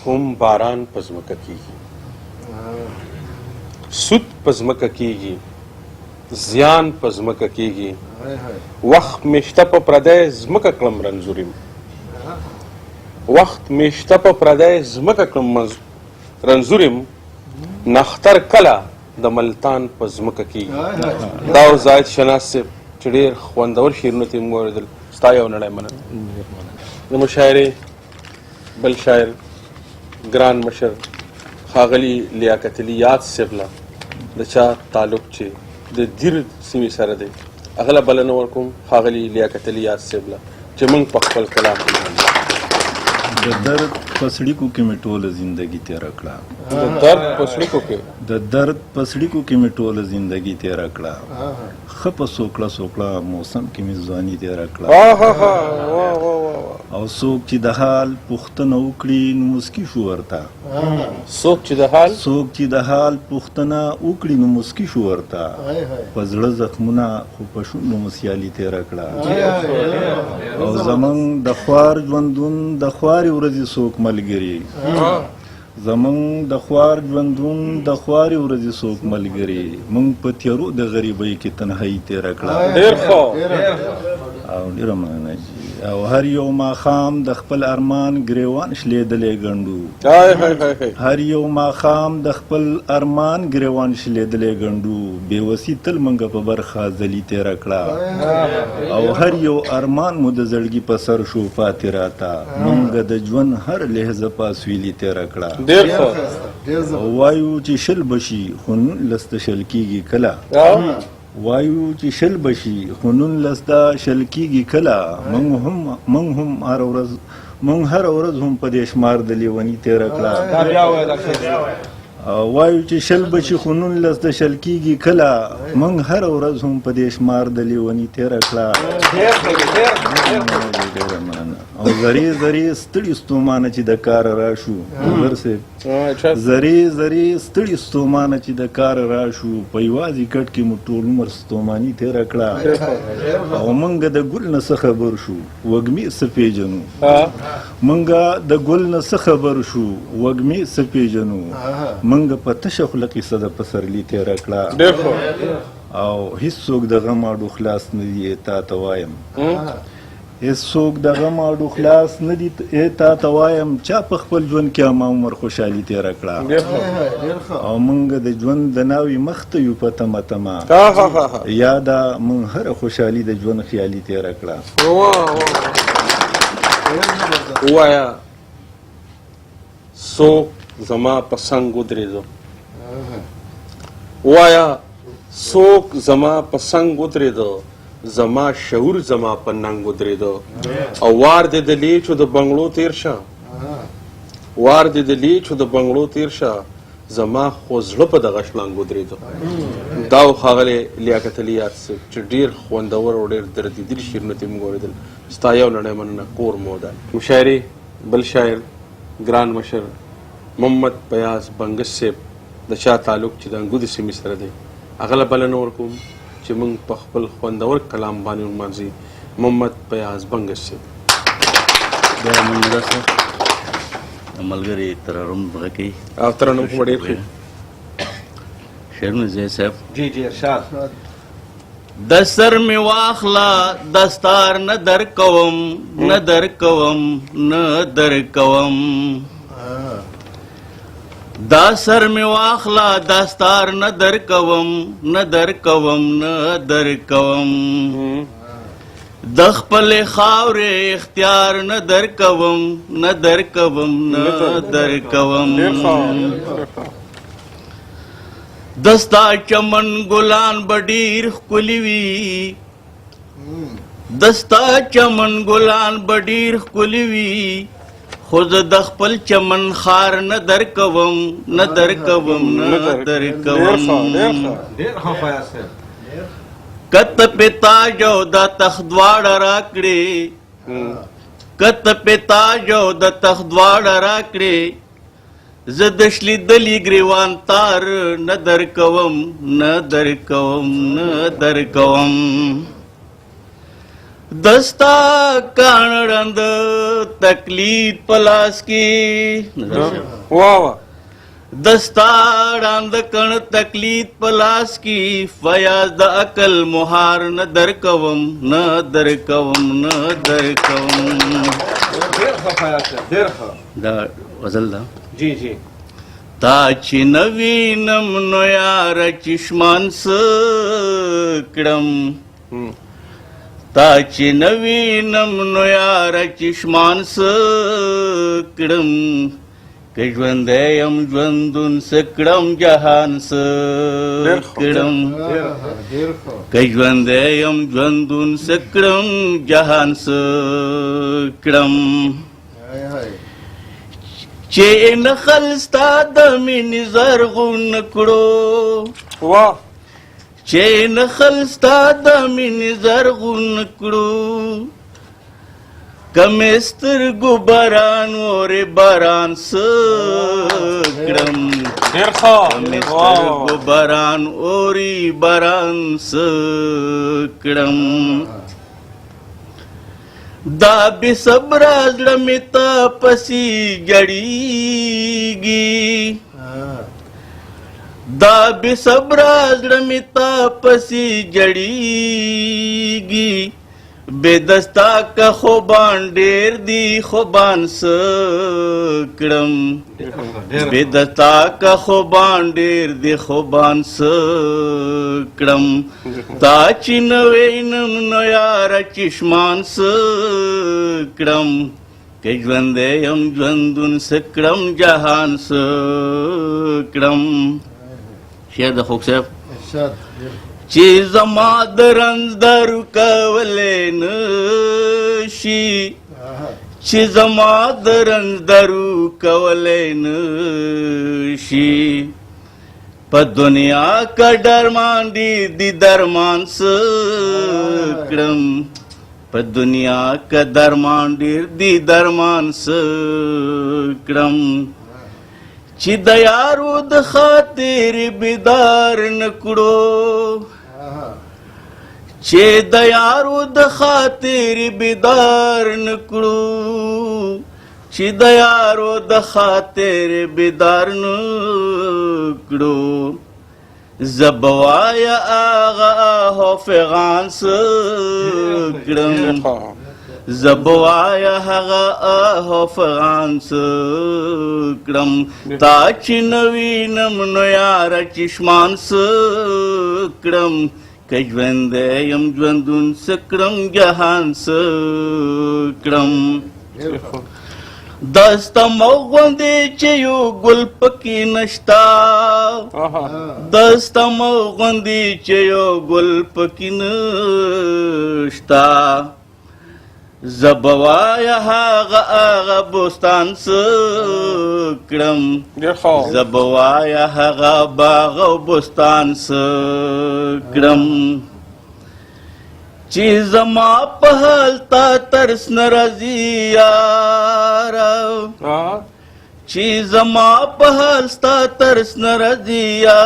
هم باران په ځمکه کېږي، سود په ځمکه کېږي، زیان په ځمکه کېږي، وخت مې شته په پردی ځمکه کړم رنځوریم، وخت مې شته په پردی ځمکه کړم رنځوریم، نختر کله د ملتان په ځمکه کېږي. دا و زاهد شناس صاحب چې ډېر خوندور شعرونه ترې مو اورېدل، ستا یو نړۍ مننه. د مشاعرې بل شاعر ګران مشر ښاغلي لیاقت علي یاد صاحب له د چا تعلق چې د دیر سیمې سره دی، هغه له بلنه ورکوم ښاغلي لیاقت علي یاد صاحب له چې موږ په خپل کلام کې د درد په سړیکو کې مې ټوله زندګي تېره کړه، د درد په سړیکو کې د درد په سړیکو کې مې ټوله زندګي تېره کړه، ښه په سوکړه سوکړه موسم کې مې ځواني تېره کړه، او څوک چې د حال پوښتنه وکړي نو مسکي شو ورته، څوک چې د حال پوښتنه وکړي نو مسکي شو ورته، په زړه زخمونه خو په شونډو مو سیالي تېره کړه، او زمونږ د خوار ژوندون د خوارې ورځې څوک ملګري، زمونږ د خوار ژوندون د خوارې ورځې څوک ملګري، موږ په تیارو د غریبۍ کې تنهایي تېره کړه. ډېر ښه او ډېره مننه جي. او هر یو ماښام د خپل ارمان ګریوان شلېدلی ګڼډو، هر یو ماښام د خپل ارمان ګریوان شلېدلی ګڼډو، بېوسي تل موږ په برخه ځلي تېره کړه، او هر یو ارمان مو د زړګي په سر شو پاتې راته، موږ د ژوند هر لحظه په اسویلي تېره کړه. او وایو چې شل بشي خو 19 ته شل کېږي کله، وایو چې شل بشي خو 19 ته شل کېږي کله، موږ هر ورځ هم په دې شمار د لیوني تېره کړه، وایو چې شل بشي خو 19 ته شل کېږي کله، موږ هر ورځ هم په دې شمار د لیوني تېره کړه. او زری زری ستړي ستومانه چې د کار راشو، زری زری ستړي ستومانه چې د کار راشو، په یوازې کټ کې مو ټول عمر ستوماني تېره کړه، او موږ د ګل نه څه خبر شو وږمې څه پېژنو، موږ د ګل نه څه خبر شو وږمې څه پېژنو، موږ په تشه خوله قصه د پسرلي تېره کړه، او هېڅوک د غم اډو خلاص نه دي تا ته وایم، هېڅوک د غم اډو خلاص نه دي تا ته وایم، چا په خپل ژوند کې همه عمر خوشحالي تېره کړه، او موږ د ژوند د ناوې مخ ته یو په تمه تمه، یاده موږ هره خوشحالي د ژوند خیالي تېره کړه. ووایه څوک زما په څنګ ودرېدو، ووایه څوک زما په څنګ ودرېدو، زما شعور زما په ننګ ودرېدو، او وار دې د لیچو د بنګړو تېر شه، وار دې د لیچو د بنګړو تېر شه، زما خو زړه په دغه شلنګ ودرېدو. دا و ښاغلی لیاقت علي یاد صاحب چې ډېر خوندور او ډېر دردېدلي شعرونه ترې موږ اورېدل، ستا یو نړۍ مننه کور مو ده. مشاعرې بل شاعر ګران مشر محمد پیاز بنګس صاحب د چا تعلق چې د انګودو سیمې سره دی، هغه له بلنه ورکوم چې موږ په خپل خوندور کلام باندې ونمانځي. محمد پیاز بنګس صاحب. بیا مننه صاحب ملګري ترنم دغه کوي او ترنم خو ډېر ښه شعرونه ځای صاحب. جی جی ارشاد. د سر مې واخله دستار نه در کوم، نه در کوم، نه در کوم، دا سر مې واخله دستار نه در کوم، نه در کوم، نه در کوم، د خپلې خاورې اختیار نه در کوم، نه در کوم، نه در کوم، دستا چمن ګلان به ډېر ښکلي وي، دستا چمن ګلان به ډېر ښکلي وي، خو زه د خپل چمن خار نه در کوم، نه در کوم، نه در کوم، کت پې تاج او د تخت دواړه راکړې، کت پې تاج او د تخت دواړه راکړې، زه د شلیدلي ګریوان تار نه در کوم، نه در کوم، نه در کوم، दस्ता काणरंद तकलीद पलास की वा वा दस्ता रांद कण तकलीद पलास की फयाज द अकल मुहार न दर कवम न दर कवम न दर कवम दा वजल दा जी जी ताची नवीनम नोयार चिष्मांस कडम ताची नवीनम नोयार चिष्मांस कडम कज्वंदेयम ज्वंदुन सकड़म जहांस कडम कज्वंदेयम ज्वंदुन सकड़म जहांस कडम चेन खलस्ता दमिन जरगुन कड़ो वा चेन खलस्ता दमिन जरगुन कड़ो कमेस्तर गुबरान और बरान सकड़म कमेस्तर गुबरान और बरान सकड़म दाबी सबराजड़ में तापसी जड़ीगी दाबी सबराजड़ में तापसी जड़ीगी बेदस्ता का खोबान डेर दी खोबान सकड़म बेदस्ता का खोबान डेर दी खोबान सकड़म ताची नवेनम नयार चिश्मान सकड़म कज्वंदेयम ज्वंदुन सकड़म जहान सकड़म शेर द खोक साहब चीज मादरंज दरु कवलेन शी चीज मादरंज दरु कवलेन शी प दुनिया का डरमान दी दरमान सकड़म प दुनिया का दरमान दी दरमान सकड़म चिदयारुद खातिर बिदार नकड़ो चे दयारुद खातिर बिदार नकड़ो चे दयारुद खातिर बिदार नकड़ो जबवाया आगा हो फिगान सकड़म जबवाया हगा आहो फिगान सकड़म ताची नवीनम नयार चिश्मान सकड़म कज्वंदेयम ज्वंदुन सकड़म जहान सकड़म दस्तमौगंदे चयो गुलपकी नश्ता दस्तमौगंदे चयो गुलपकी नश्ता जबवाया हागा बुस्तान सकड़म जबवाया हागा बाग बुस्तान सकड़म चीज मा पहलता तरस नरजिया चीज मा पहलता तरस नरजिया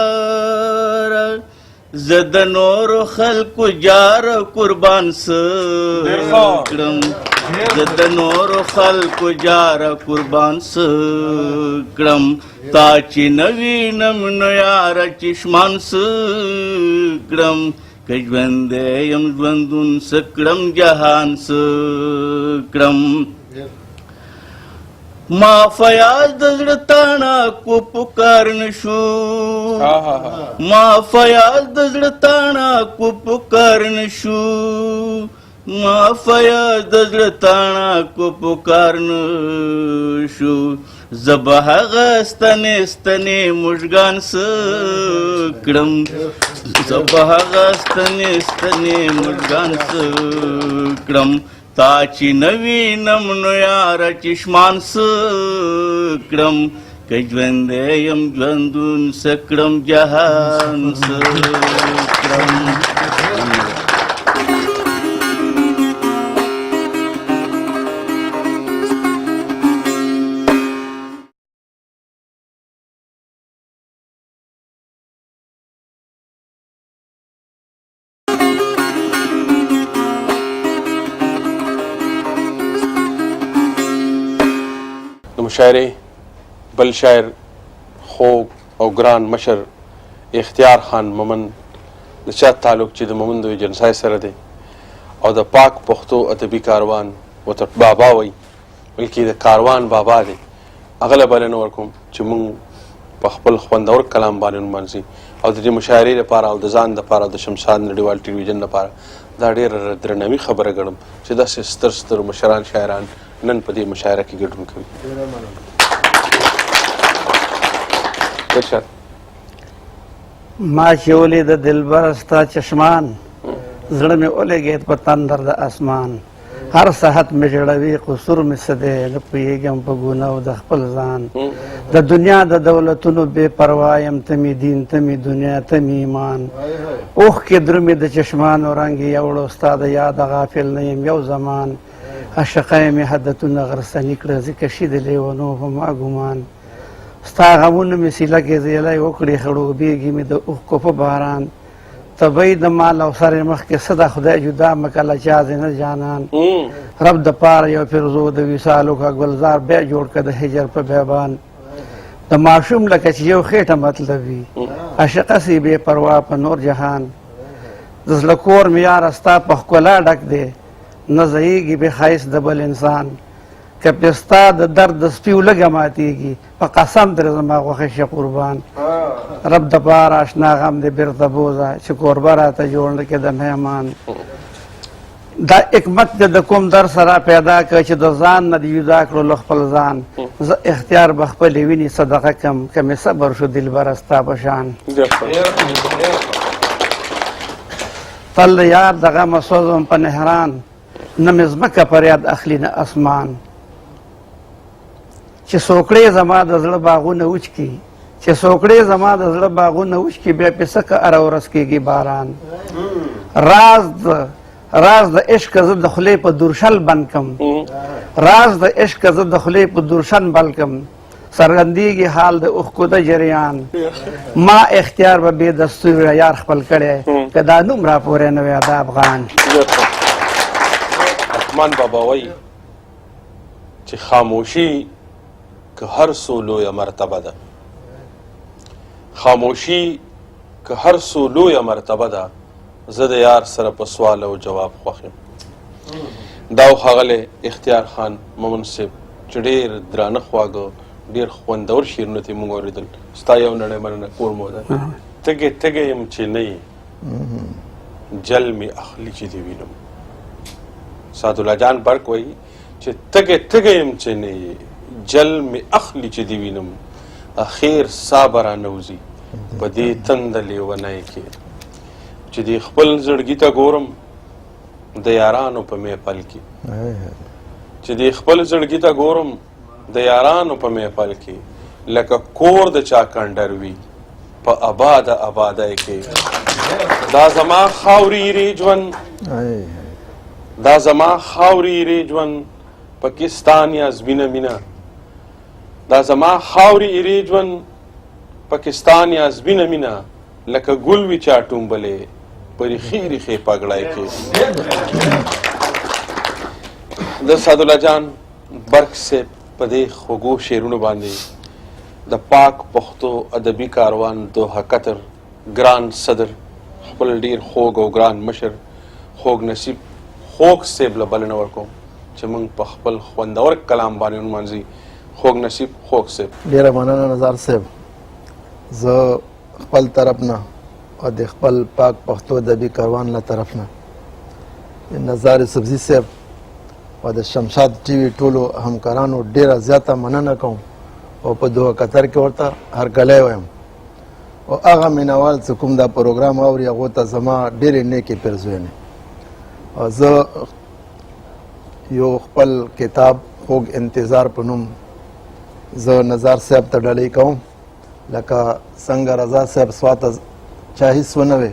जदनोर खल्क जार कुर्बान सकड़म जदनोर खल्क जार कुर्बान सकड़म ताची नवीनम नयार चिश्मान सकड़म कज्वंदेयम ज्वंदुन सकड़म जहान सकड़म मा फयाज दजड़ताना को पुकारन शू मा फयाज दजड़ताना को पुकारन शू मा फयाज दजड़ताना को पुकारन शू जबह गस्तने स्तने मुशगान सकड़म जबह गस्तने स्तने मुशगान सकड़म ताची नवीनम नयार चिश्मान सकड़म कज्वंदेयम ज्वंदुन सकड़म जहान सकड़म مشاعرې بل شاعر خوږ او ګران مشر اختیار خان مومن د چا تعلق چې د مومند جنسای سره دی او د پاک پښتو ادبي کاروان ورته بابا وایي بلکې د کاروان بابا دی هغه له بلنه ورکوم چې موږ په خپل خوندور کلام باندې ونمانځي او د دې مشاعرې لپاره او د ځان لپاره او د شمشاد نړیوال ټلویزیون لپاره دا ډېره درنوي خبره ګڼم چې داسې ستر ستر مشران شاعران نن په دې مشاعره کې ګډون کوي. ارشاد ما چې ولید دلبر ستا چشمان زړه مې ولګېد په تندر د اسمان هر صحت مې جوړوي قصور مې څه دی نه پوهېږم په ګناو د خپل ځان د دنیا د دولتونو بې پروا یم ته مې دین ته مې دنیا ته مې ایمان اوښکې درومې د چشمانو رنګ یې یوړو ستا د یاده غافل نه یم یو زمان عشقه مې حدتونه غرسني کړه ځکه شي د لیونو په ما ګمان ستا غمونه مې سیله کې زیلی وکړې خړوبېږي مې د اوښکو په باران طبی د مال او سر مخکې څه د خدای جدا مه کله چا نه جانان رب د پاره یو فیروزو د وصال وکړه ګلزار بیا جوړ کړه د هجر په بیابان د ماشوم لکه چې یو خېټه مطلب وي عاشقه سي بې پروا په نور جهان د زړه کور مې یاره ستا په ښکلا ډک دی نه ځایږي بې ښایست د بل انسان که پې ستا د درد د سپیو لږه ماتېږي په قسم ترې زما غوښې شي قربان رب د پاره اشنا غم دې بیرته بوځه چې کوربه راته جوړ نه کړې د مهمان دا حکمت دې د کوم در سره پیدا کړه چې د ځان نه دې جدا کړو له خپل ځان زه اختیار به خپلې وینې صدقه کم که مې صبر شو دلبره ستا په شان تل د یار د غمه سوځم په نهران نه مې ځمکه پر یاد اخلي نه اسمان چې څوکړې زما د زړه باغونه وچکي چې څوکړې زما د زړه باغونه وچکي بیا پې څه که هره ورځ کېږي باران راز د عشق زه د خولې په دورشل بند کم راز د عشق زه د خولې په دورشن بل کم څرګندېږي حال د اوښکو د جریان ما اختیار به بې دستوره یار خپل کړی که دا نوم را پورې نه وی د افغان رحمان بابا وایي چې خاموشي که هر څو لویه مرتبه ده خاموشي که هر څو لویه مرتبه ده زه د یار سره په سوال او جواب خوښ یم دا و ښاغلی اختیار خان مومن صاحب چې ډېر درانه خواږه ډېر خوندور شعرونه ترې موږ اورېدل ستا یو نړۍ مننه کور مو ده تږی تږی یم چې نه یې جل مې اخلي چې دې وینم سعدالله جان برق وایي چې تږی تږی یم چې نه یې جل مې اخلي چې دې وینم اخیر سا به رانوځي په دې تنده لیونی کې چې دې خپل زړګي ته ګورم د یارانو په محفل کې چې دې خپل زړګي ته ګورم د یارانو په محفل کې لکه کور د چا کنډر وي په آباده آبادی کې دا زما خاوري ری ژوند دا زما خاوري ری ژوند پاکستان یا زمینه مینه دا زما خاوري ری ژوند پاکستان یا زمینه مینه لکه ګل وي چا ټومبلې په ریخي ریخي پګړی کې د سعدالله جان برق صاحب په دې خوږو شعرونو باندې د پاک پښتو ادبي کاروان دوحه قطر ګران صدر خپل ډیر خوږ او ګران مشر خوږ نصیب خوږ صاحب له بلنه ورکوم چې موږ په خپل خوندور کلام باندې ونمانځي خوږ نصیب خوږ صاحب ډیره مننه نظر صاحب زه خپل طرف نه او د خپل پاک پښتو ادبي کاروان له طرف نه نظر سبزي صاحب او د شمشاد ټي وي ټولو همکارانو ډیره زیاته مننه کوم او په دوه قطر کې ورته هرکلی وایم او هغه مینوال چې کوم دا پروګرام اوري هغو ته زما ډېرې نیکې پیرزوینې او زه یو خپل کتاب خوږ انتظار په نوم زه نظار صاحب ته ډالۍ کوم لکه څنګه رضا صاحب سواته چا هیڅ ونه وی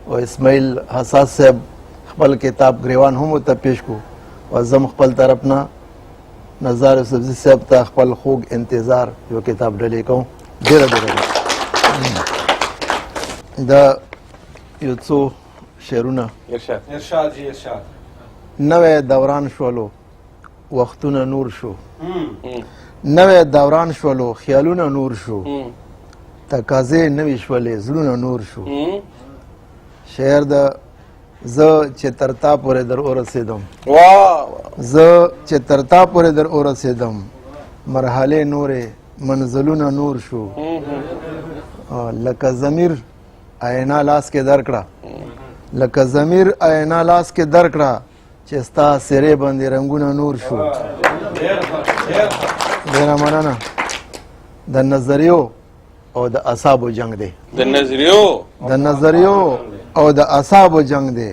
او اسماعیل حساس صاحب خپل کتاب ګریوان هم ورته پیش کو او زم خپل طرف نه نظار سبزي صاحب ته خپل خوږ انتظار یو کتاب ډالۍ کوم ډېره ډېره دا یو څو شعرونه ارشاد جی ارشاد نوې دوران شولو وختونه نور شو نوې دوران شولو خیالونه نور شو تقاضې نوې شولې زړونه نور شو شعر د زه چې تر تا پورې در ورسېدم زه چې تر تا پورې در ورسېدم مرحلې نورې منزلونه نور شو لکه ضمیر آینا لاس کې درکړه لکه ضمیر آینا لاس کې درکړه چې ستا سرې باندې رنګونه نور شو ډېره مننه د نظریو او د اعصابو جنگ دی د نظریو او د اعصابو جنگ دی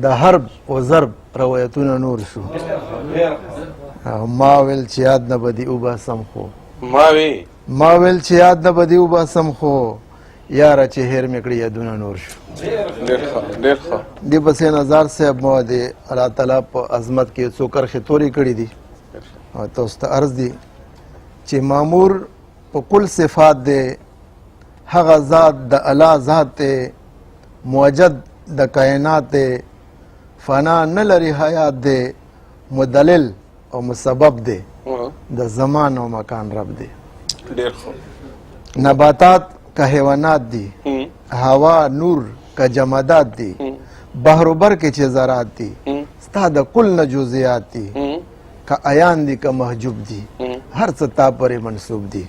د حرب او ضرب روایتونه نور شو ما ویل چې یاد نه بدي وباسم خو ما ویل چې یاد نه بدي وباسم خو یاره چې هیر مې کړي یادونه نور شو دې پسې نظر صاحب مو د الله تعالی په عظمت کې څو کرښې تورې کړي دي او تاسو ته عرض دي چې مامور په کل صفات دی هغه ذات د الله ذات دی موجد د کائنات دی فنا نه لري حیات دی مدلل او مسبب دی د زمان او مکان رب دی نباتات که حیوانات دی هوا نور که جمادات دی بحر و بر کې چې ذرات دی ستا د کل نه جزئیات دی که عیان دی که محجوب دی هر څه تا پرې منصوب دی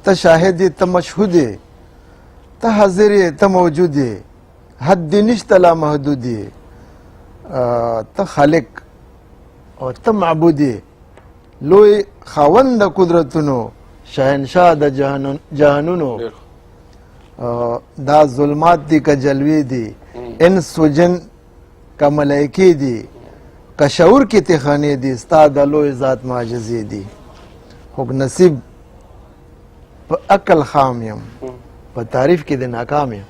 ته شاهد یې ته مشهود یې ته حاضر یې ته موجود یې حد دې نشته لا محدود یې ته خالق او ته معبود یې لوی خاوند د قدرتونو شهنشاه د جهانونو دا ظلمات دی که جلوی دی انس و جن که ملائکی دی که شعور کی تخانی دی ستا د لوی ذات معجزی دی خو نصیب په عقل خام یم په تعریف کې د ناکام یم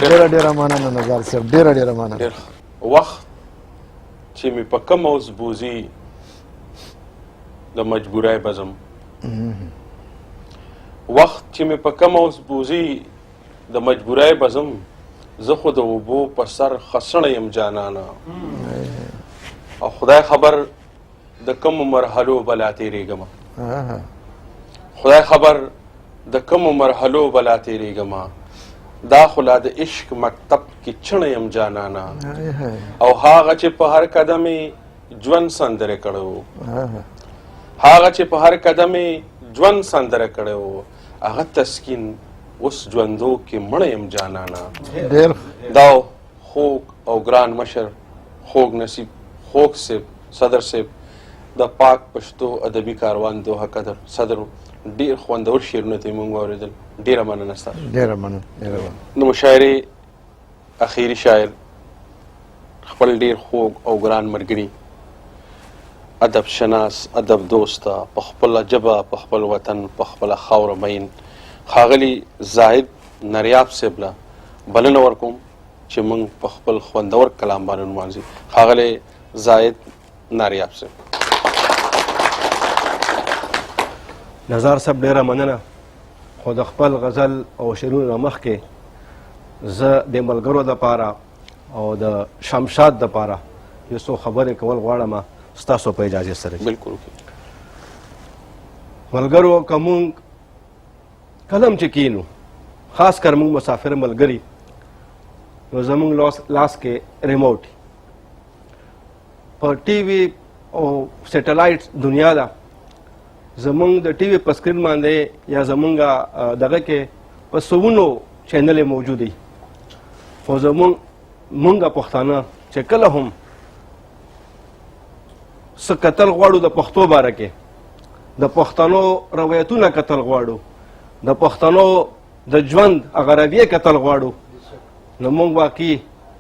ډېره مننه نظر صاحب ډېره مننه وخت چې مې په کم اوس بوزي د مجبورای بزم وخت چې مې په کم اوس بوزي د مجبورای بزم زه خو د اوبو په سر خسړه یم جانانا او خدای خبر د کومو مرحلو بلا تېرېږم خدای خبر د کومو مرحلو بلا تېرېږم دا خو لا د عشق مکتب کې چڼه یم جانانا او هغه چې په هر قدم ژوند سندره کړو هغه چې په هر قدم ژوند سندره کړو هغه تسکین اوس ژوندو کې مړه یم جانانا دا خوږ او ګران مشر خوږ نصیب خوږ صاحب صدر صاحب د پاک پښتو ادبي کاروان دوحه قدر صدر ډېر خوندور شعرونه ته موږ واورېدل ډېره مننه ستاسو ډېره مننه د مشاعرې اخیری شاعر خپل ډېر خوږ او ګران ملګري ادب شناس ادب دوسته په خپله ژبه په خپل وطن په خپله خاوره مین ښاغلي زاهد نریاب صاحب له بلنه ورکوم چې موږ په خپل خوندور کلام باندې نمانځي ښاغلی زاهد نریاب صاحب نظار صاحب ډېره مننه خو د خپل غزل او شعرونو مخکې زه د ملګرو دپاره او د شمشاد دپاره یو څو خبرې کول غواړم ستاسو په اجازې سره بالکل ملګرو که مونږ کلم چې کینو خاص کر مونږ مسافر ملګري نو زمونږ لاس کې ریموټ په ټي وي او سیټلایټ دنیا ده زمونږ د ټي وي په سکرین باندې یا زمونږ دغه کې په سوونو چینلې موجود دي خو مونږ پښتانه چې کله هم څه کتل غواړو د پښتو باره کې د پښتنو روایتونه کتل غواړو د پښتنو د ژوند هغه رویې کتل غواړو نو مونږ واقعي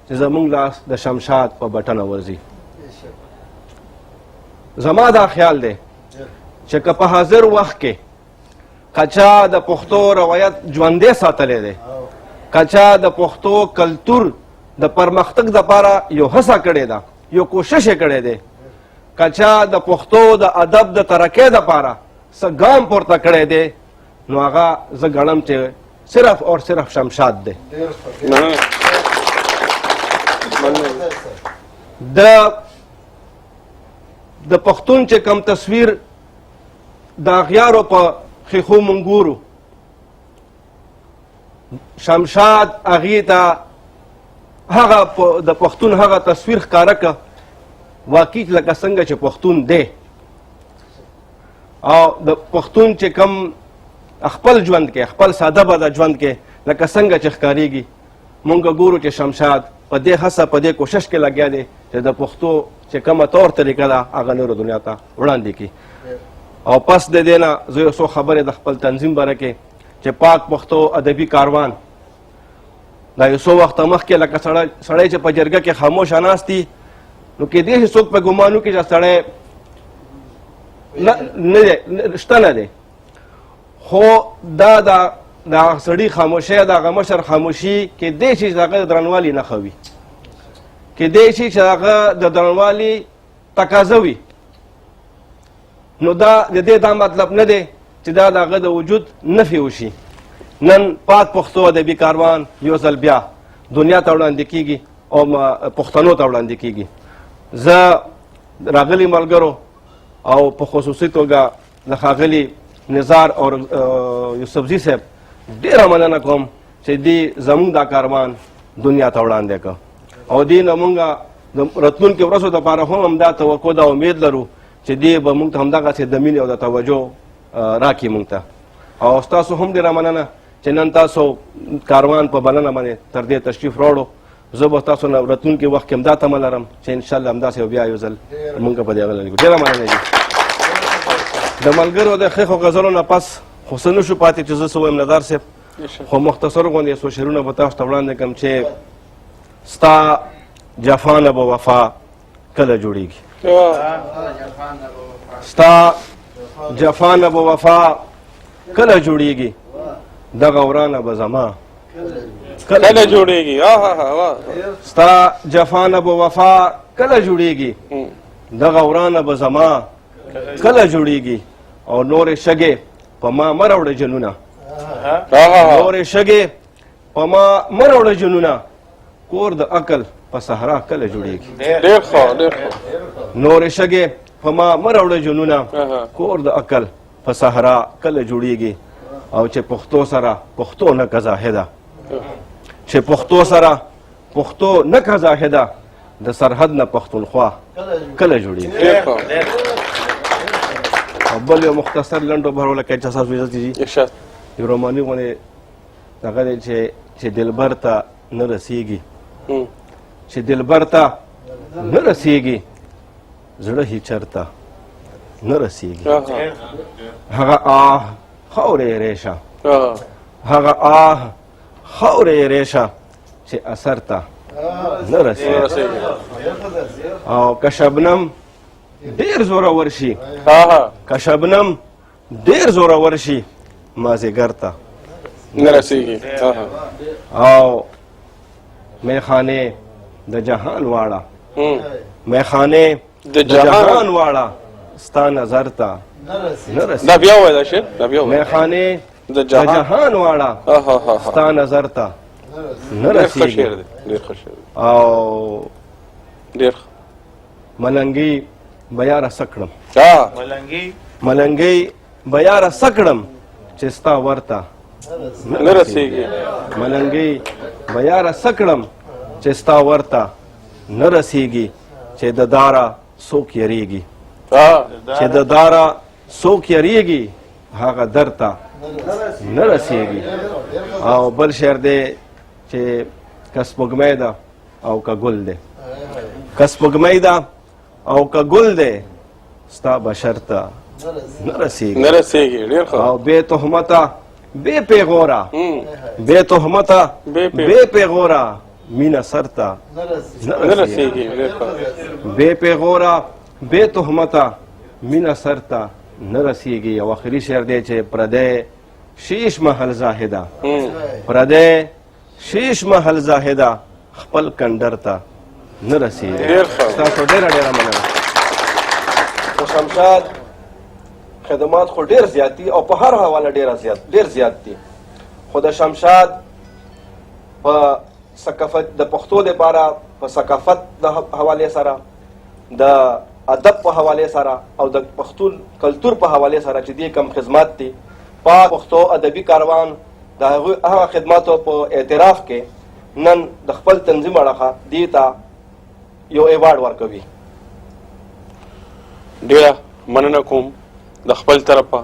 چې زمونږ لاس د شمشاد په بټنه ورځي زما دا خیال دی چې که په حاضر وخت کې کچا د پښتو روایت ژوندی ساتلی دی کچا د پښتو کلتور د پرمختګ دپاره یو هڅه کړې ده یو کوشش یې کړی دی کچا د پښتو د ادب د ترقۍ دپاره څه ګام پورته کړی دی نو هغه زه ګڼم چې صرف اور صرف شمشاد دی د د پښتون چې کم تصویر د اغیارو په ښیښو مونږ ګورو شمشاد هغې ته هغه د پښتون هغه تصویر ښکاره که واقعي لکه څنګه چې پښتون دی او د پښتون چې کم خپل ژوند کې خپل ساده باده ژوند کې لکه څنګه چې ښکارېږي مونږ ګورو چې شمشاد په دې هڅه په دې کوشش کې لګیا دی چې د پښتو چې کومه طور طریقه ده هغه نورو دنیا ته وړاندې کړي او پس د دې نه زه یو څو خبرې د خپل تنظیم باره کې چې پاک پښتو ادبي کاروان دا یو څو وخته مخکې لکه سړی چې په جرګه کې خاموشه ناست دي نو کیدای شي څوک په ګمان وکړي چې سړی نه شته نه دی خو دا د سړي خاموشي د هغه مشر خاموشي کیدای شي چې هغه د درنوالي نښه وي کیدای شي چې هغه د درنوالي تقاضا وي نو دا د دې دا مطلب نه دی چې دا د هغه د وجود نفي وشي نن پاک پښتو ادبي کاروان یو ځل بیا دنیا ته وړاندې کیږي او پښتنو ته وړاندې کیږي زه راغلي ملګرو او په خصوصي توګه د ښاغلي نزار او یوسفزي صاحب ډېره مننه کوم چې دوی زموږ دا کاروان دنیا ته وړاندې کړ او دې نه مونږ د راتلونکو ورځو دپاره هم همدا توقع دا امید لرو چې دې به مونږ ته همدغسې د مینې او د توجه راکړي مونږ ته او ستاسو هم ډېره مننه چې نن تاسو کاروان په بلنه باندې تر دې تشریف راوړو زه به تاسو نه راتلونکي وخت کې هم دا تمه لرم چې انشاءالله همداسې بیا یو ځل مونږ په دې غله ډېره مننه دي د ملګرو د ښیښو غزلو نه پس خو څه نه شو پاتې چې زه څه ووایم نظار صاحب خو مختصر غوندې څو شعرونه به تاسو ته وړاندې کړم چې ستا جفا نه به وفا کله جوړېږي ستا جفا نه به وفا کله جوړېږي دغه ورانه به زما کله جوړېږي ستا جفا نه به وفا کله جوړېږي دغه ورانه به زما کله جوړېږي او نورې شګې په ما مه راوړه جنونه نورې شګې په ما مه راوړه جنونه کور د عقل په صحرا کله جوړېږي ډېر ښه ډېر ښه نورې شګې په ما مه راوړه جنونه کور د عقل په صحرا کله جوړېږي او چې پښتو سره پښتو نه که زاهده چې پښتو سره پښتو نه که زاهده د سرحد نه پښتونخوا کله جوړېږي او بل یو مختصر لنډو بهرو لکه چې تاسو اجازه دي یو روماني غوندې هغه دی چې دلبر ته نه رسېږي چې دلبر ته نه رسېږي زړه هیڅ چرته نه رسېږي هغه آه خاورې ریشه هغه آه خاورې ریشه چې اثر ته نه رسېږي او که شبنم ډېر زورور شي که شبنم ډېر زورور شي مازدیګر ته نه رسېږي او میخانې د جهان واړه میخانې د جهان واړه ستا نظر ته نه رسېږي دا بیا ووایه دا شعر دا بیا ووایه میخانې د د جهان واړه ستا نظر ته نه ډېر ښه شعر رسېږي دی ډېر ښه شعر دی او ډېر ښه ملنګي به یاره څه کړم ملنګي ملنګي به یاره څه کړم چې ستا ورته نه رسېږي ملنګي به یاره څه کړم چې ستا ورته نه رسېږي چې د داره څوک یریږي چې د داره څوک یریږي هغه در ته نه رسېږي او بل شعر دی چې که سپوږمۍ ده او که ګل دی که سپوږمۍ ده او که ګل دی ستا بشر ته نه رسېږي نه رسېږي ډېر ښه او بې تهمته بې پیغوره بې تهمته بې پیغوره مینه سر ته نه رسېږي ډېر ښه بې پیغوره بې تهمته مینه سر ته نه رسېږي او آخري شعر دی چې پردی شیش محل زاهده پردی شیش محل زاهده خپل کندر ته نه رسېږي ډېر ښه تاسو ډېره ډېره مننه خو شمشاد خدمات خو ډېر زیات دي او په هر حواله ډېر زیات دي خو د شمشاد په ثقافت د پښتو لپاره په ثقافت د حوالې سره د ادب په حواله سره او د پښتون کلتور په حواله سره چې دې کم خدمات دي پاک پښتو ادبي کاروان د هغه خدماتو په اعتراف کې نن د خپل تنظیم اړخه دې ته یو ایوارډ ورکوي. ډیره مننه کوم د خپل طرفه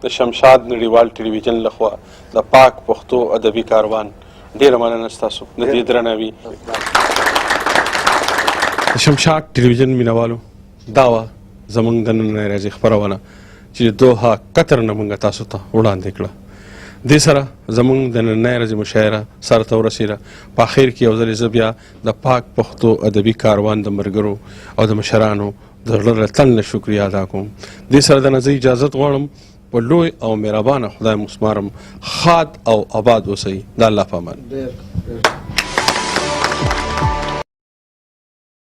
د شمشاد نړیوال ټلویزیون لخوا د پاک پښتو ادبي کاروان ډیره مننه ستاسو د دې درناوي. د شمشاد ټلویزیون مینوالو دا وه زموږ د نننۍ ورځې خپرونه چې د دوحه قطر نه موږ تاسو ته وړاندې کړه. دې سره زموږ د نننۍ ورځې مشاعره سر ته ورسېده. په اخر کې یو ځلې زه بیا د پاک پښتو ادبي کاروان د ملګرو او د مشرانو د زړه له تل نه شکریه ادا کوم. دې سره د نه زه اجازت غواړم په لوی او مهربانه خدای مسمارم. ښاد او آباد اوسئ. د الله په امان.